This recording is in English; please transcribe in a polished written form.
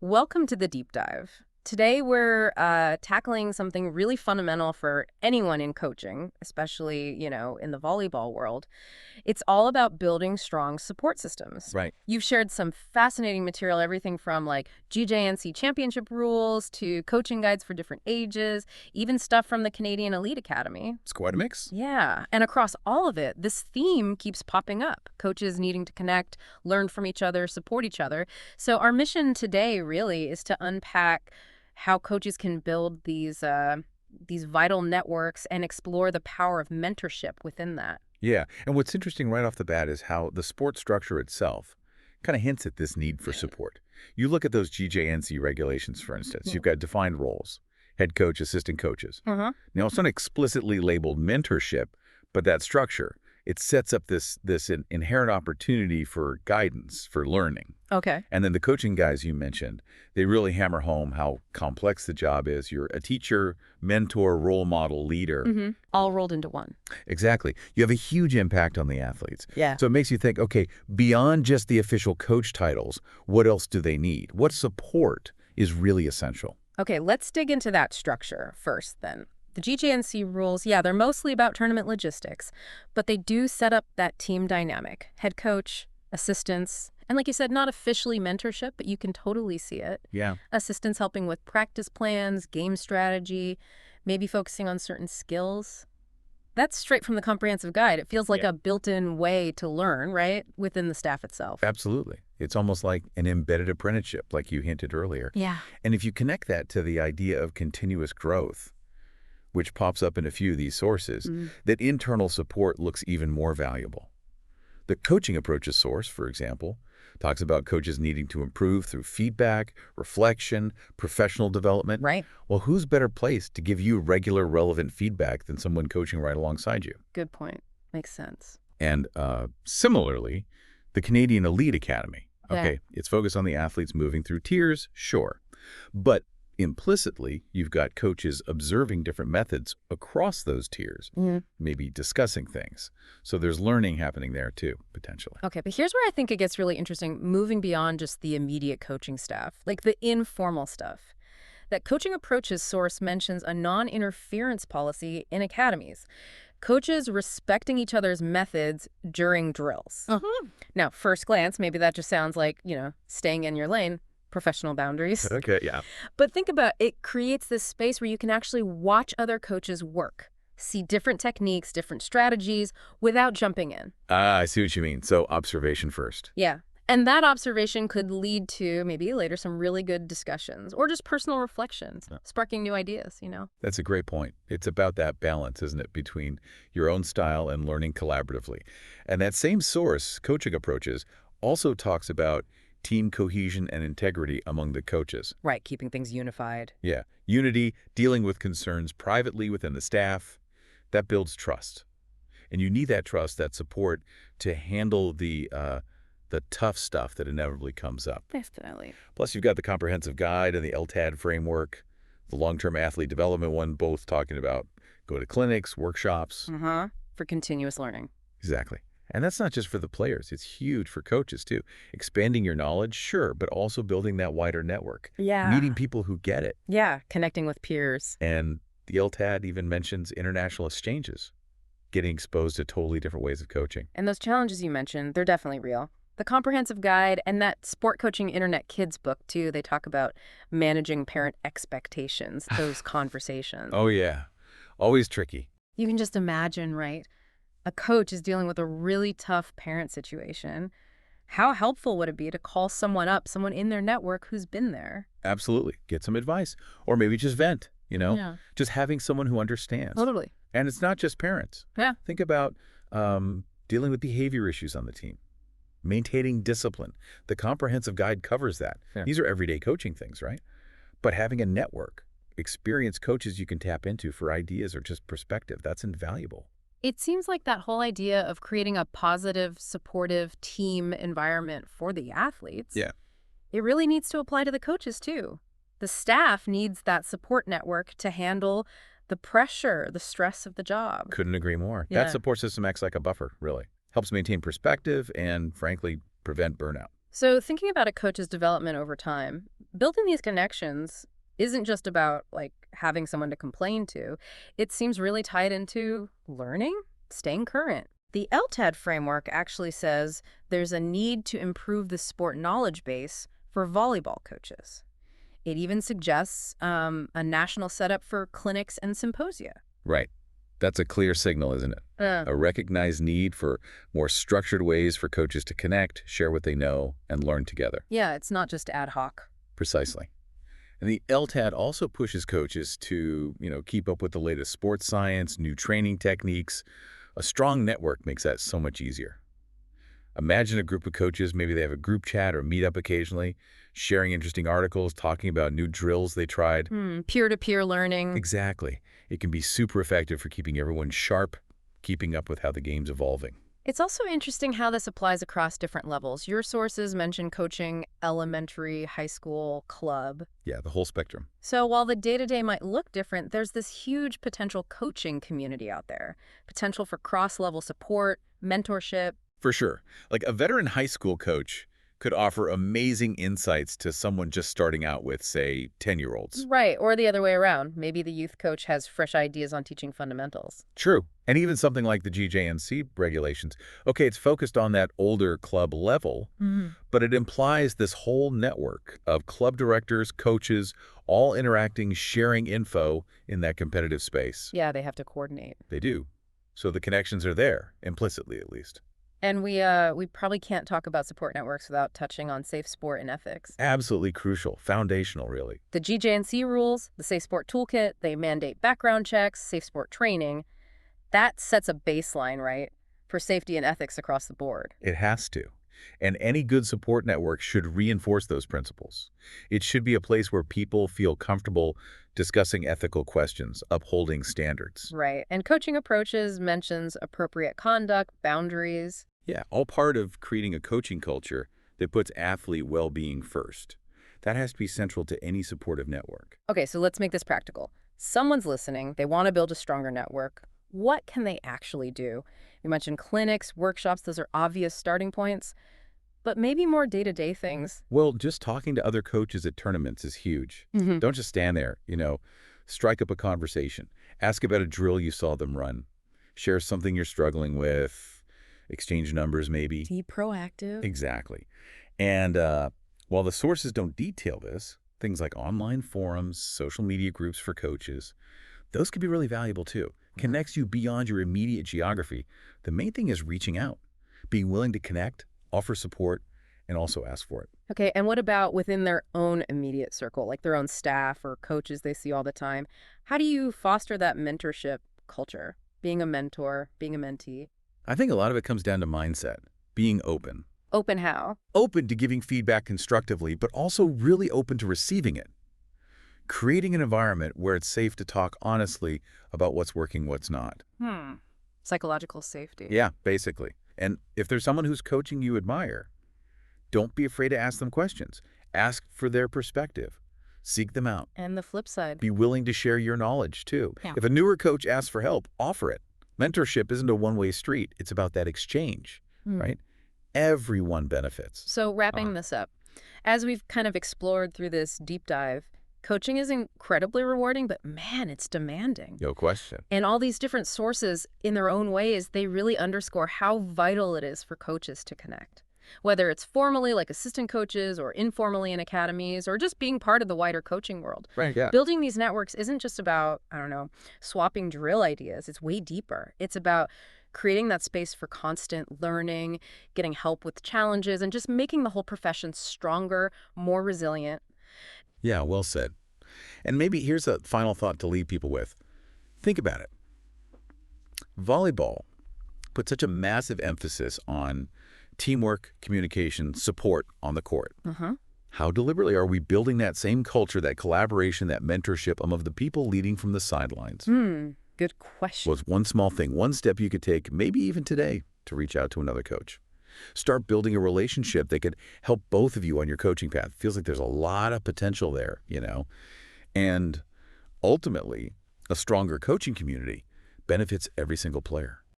Welcome to the deep dive. Today we're tackling something really fundamental for anyone in coaching, especially, in the volleyball world. It's all about building strong support systems. Right. You've shared some fascinating material, everything from like GJNC championship rules to coaching guides for different ages, even stuff from the Canadian Elite Academy. It's quite a mix. Yeah, and across all of it, this theme keeps popping up. Coaches needing to connect, learn from each other, support each other. So our mission today really is to unpack how coaches can build these vital networks and explore the power of mentorship within that. Yeah. And what's interesting right off the bat is how the sport structure itself kind of hints at this need for support. You look at those GJNC regulations, for instance. You've got defined roles, head coach, assistant coaches. Uh-huh. Now, it's not explicitly labeled mentorship, but that structure, it sets up this inherent opportunity for guidance, for learning. Okay. And then the coaching guys you mentioned, they really hammer home how complex the job is. You're a teacher, mentor, role model, leader. Mm-hmm. All rolled into one. Exactly. You have a huge impact on the athletes. Yeah. So it makes you think, okay, beyond just the official coach titles, what else do they need? What support is really essential? Okay, let's dig into that structure first then. The GJNC rules, yeah, they're mostly about tournament logistics, but they do set up that team dynamic. Head coach, assistants, and like you said, not officially mentorship, but you can totally see it. Yeah. Assistants helping with practice plans, game strategy, maybe focusing on certain skills. That's straight from the comprehensive guide. It feels like a built-in way to learn, right, within the staff itself. Absolutely. It's almost like an embedded apprenticeship, like you hinted earlier. Yeah. And if you connect that to the idea of continuous growth, which pops up in a few of these sources, that internal support looks even more valuable. The coaching approaches source, for example, talks about coaches needing to improve through feedback, reflection, professional development. Right. Well, who's better placed to give you regular, relevant feedback than someone coaching right alongside you? Good point. Makes sense. And similarly, the Canadian Elite Academy. Yeah. Okay, it's focused on the athletes moving through tiers, sure. But implicitly, you've got coaches observing different methods across those tiers, maybe discussing things. So there's learning happening there too, potentially. Okay, but here's where I think it gets really interesting, moving beyond just the immediate coaching staff, like the informal stuff. That coaching approaches source mentions a non-interference policy in academies. Coaches respecting each other's methods during drills. Now, first glance, maybe that just sounds like, staying in your lane, professional boundaries. Okay, yeah. But think about it, creates this space where you can actually watch other coaches work, see different techniques, different strategies without jumping in. I see what you mean. So observation first. Yeah. And that observation could lead to maybe later some really good discussions or just personal reflections, sparking new ideas. That's a great point. It's about that balance, isn't it, between your own style and learning collaboratively. And that same source, coaching approaches, also talks about team cohesion and integrity among the coaches. Right, keeping things unified. Yeah. Unity, dealing with concerns privately within the staff, that builds trust. And you need that trust, that support to handle the tough stuff that inevitably comes up. Definitely. Plus, you've got the comprehensive guide and the LTAD framework, the long-term athlete development one, both talking about go to clinics, workshops. For continuous learning. Exactly. And that's not just for the players. It's huge for coaches, too. Expanding your knowledge, sure, but also building that wider network. Yeah. Meeting people who get it. Yeah, connecting with peers. And the LTAD even mentions international exchanges, getting exposed to totally different ways of coaching. And those challenges you mentioned, they're definitely real. The comprehensive guide and that Sport Coaching Internet Kids book, too, they talk about managing parent expectations, those conversations. Oh, yeah. Always tricky. You can just imagine, right? A coach is dealing with a really tough parent situation. How helpful would it be to call someone up, someone in their network who's been there? Absolutely. Get some advice. Or maybe just vent, Yeah. Just having someone who understands. Totally. And it's not just parents. Yeah. Think about dealing with behavior issues on the team, maintaining discipline. The comprehensive guide covers that. Yeah. These are everyday coaching things, right? But having a network, experienced coaches you can tap into for ideas or just perspective, that's invaluable. It seems like that whole idea of creating a positive, supportive team environment for the athletes, it really needs to apply to the coaches too. The staff needs that support network to handle the pressure, the stress of the job. Couldn't agree more. Yeah. That support system acts like a buffer, really. Helps maintain perspective and, frankly, prevent burnout. So thinking about a coach's development over time, building these connections isn't just about like having someone to complain to. It seems really tied into learning, staying current. The LTAD framework actually says there's a need to improve the sport knowledge base for volleyball coaches. It even suggests a national setup for clinics and symposia. Right. That's a clear signal, isn't it? Uh, A recognized need for more structured ways for coaches to connect, share what they know, and learn together. yeah, it's not just ad hoc. Precisely. And the LTAD also pushes coaches to, keep up with the latest sports science, new training techniques. A strong network makes that so much easier. Imagine a group of coaches, maybe they have a group chat or meet up occasionally, sharing interesting articles, talking about new drills they tried. Peer-to-peer learning. Exactly. It can be super effective for keeping everyone sharp, keeping up with how the game's evolving. It's also interesting how this applies across different levels. Your sources mention coaching, elementary, high school, club. Yeah, the whole spectrum. So while the day-to-day might look different, there's this huge potential coaching community out there. Potential for cross-level support, mentorship. For sure. Like a veteran high school coach could offer amazing insights to someone just starting out with, say, 10-year-olds. Right, or the other way around. Maybe the youth coach has fresh ideas on teaching fundamentals. True. And even something like the GJNC regulations. Okay, it's focused on that older club level, but it implies this whole network of club directors, coaches, all interacting, sharing info in that competitive space. Yeah, they have to coordinate. They do. So the connections are there, implicitly at least. And we probably can't talk about support networks without touching on safe sport and ethics. Absolutely crucial, foundational, really. The GJNC rules, the Safe Sport Toolkit, they mandate background checks, safe sport training. That sets a baseline, right, for safety and ethics across the board. It has to. And any good support network should reinforce those principles. It should be a place where people feel comfortable discussing ethical questions, upholding standards. Right. And coaching approaches mentions appropriate conduct, boundaries. Yeah, all part of creating a coaching culture that puts athlete well-being first. That has to be central to any supportive network. Okay, so let's make this practical. Someone's listening. They want to build a stronger network. What can they actually do? You mentioned clinics, workshops. Those are obvious starting points. But maybe more day-to-day things. Well, just talking to other coaches at tournaments is huge. Don't just stand there, strike up a conversation. Ask about a drill you saw them run. Share something you're struggling with. Exchange numbers, maybe. Be proactive. Exactly. And while the sources don't detail this, things like online forums, social media groups for coaches, those could be really valuable too. Connects you beyond your immediate geography. The main thing is reaching out, being willing to connect, offer support, and also ask for it. Okay, and what about within their own immediate circle, like their own staff or coaches they see all the time? How do you foster that mentorship culture? Being a mentor, being a mentee? I think a lot of it comes down to mindset, being open. Open how? Open to giving feedback constructively, but also really open to receiving it. Creating an environment where it's safe to talk honestly about what's working, what's not. Psychological safety. Yeah, basically. And if there's someone who's coaching you admire, don't be afraid to ask them questions. Ask for their perspective. Seek them out. And the flip side. Be willing to share your knowledge, too. Yeah. If a newer coach asks for help, offer it. Mentorship isn't a one-way street. It's about that exchange, right? Everyone benefits. So wrapping this up, as we've kind of explored through this deep dive, coaching is incredibly rewarding, but man, it's demanding. No question. And all these different sources, in their own ways, they really underscore how vital it is for coaches to connect. Whether it's formally like assistant coaches or informally in academies or just being part of the wider coaching world. Right, yeah. Building these networks isn't just about, swapping drill ideas. It's way deeper. It's about creating that space for constant learning, getting help with challenges, and just making the whole profession stronger, more resilient. Yeah, well said. And maybe here's a final thought to leave people with. Think about it. Volleyball put such a massive emphasis on teamwork, communication, support on the court. How deliberately are we building that same culture, that collaboration, that mentorship among the people leading from the sidelines? Good question. Was one small thing, one step you could take, maybe even today, to reach out to another coach. Start building a relationship that could help both of you on your coaching path. Feels like there's a lot of potential there, And ultimately, a stronger coaching community benefits every single player.